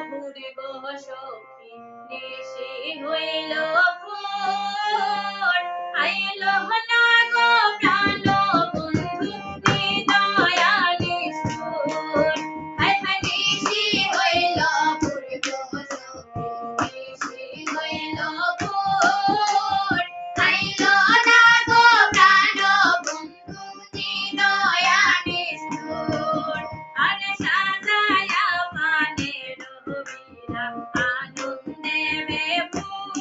ভুরিব সখী নিশি হইল ভোর আইল না গো প্রাণ বন্ধু নিদয়া নিষ্ঠুর হায় হায় নিশি হইল ভুরিব সখী নিশি হইল ভোর আইল না গো প্রাণ বন্ধু নিদয়া নিষ্ঠুর আরে সাজায়া পানে রবিরা আনন্দে বেপুর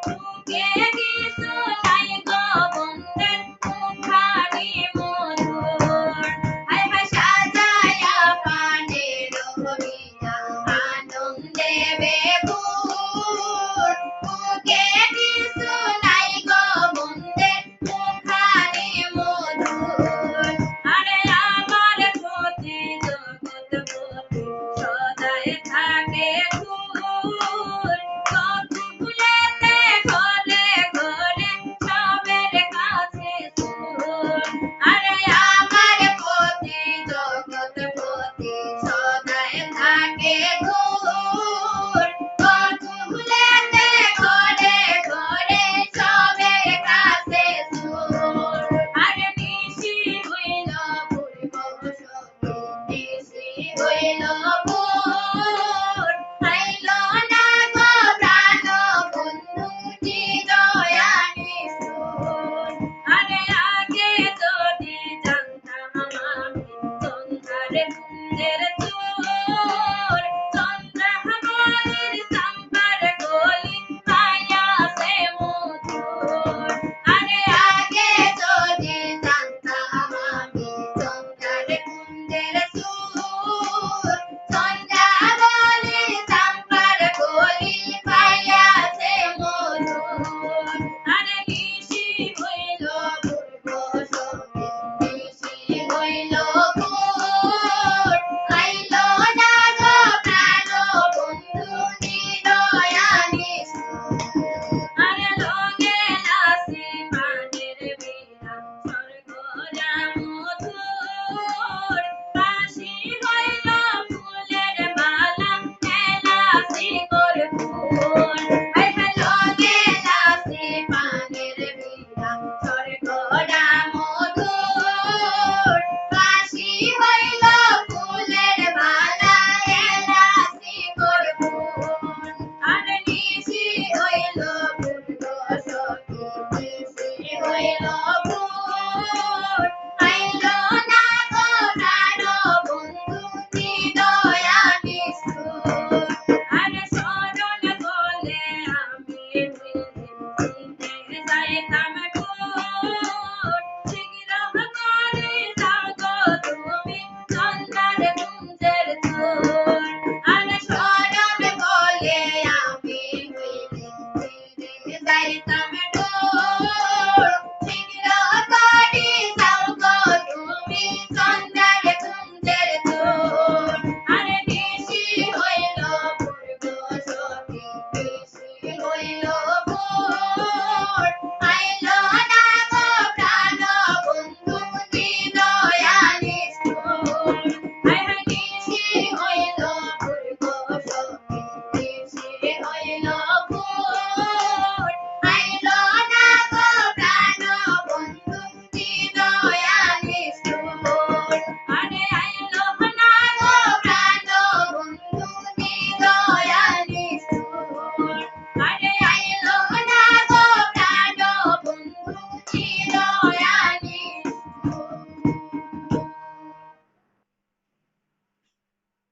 মুখে কিছু নাই গো বন্ধের মুখানি মধুর হায় হায় সাজায়া পানে রবিরা আনন্দে বেপুর মুখে কিছু নাই গো বন্ধের মুখানি মধুর আরে আমার প্রতি জগৎপতি সদাই থাকে খুর কত ভুলেতে ঘরে ঘরে সবের কাছে সুর আরে আমার প্রতি জগৎপতি সদাই থাকে খুর কত ভুলেতে ঘরে ঘরে সবের কাছে সুর আরে নিশি হইল ভুরিব সখী নিশি হইল ভোর আইল না গো প্রাণ বন্ধু নিদয়া নিষ্ঠুর আরে আগে যদি জানতাম আমি সন্ধ্যার কুঞ্জের চোর চন্দ্রহামারির চাম্পার গলি পাইয়াছে মধুর আরে আগে যদি জানতাম আমি সন্ধ্যার কুঞ্জের চোর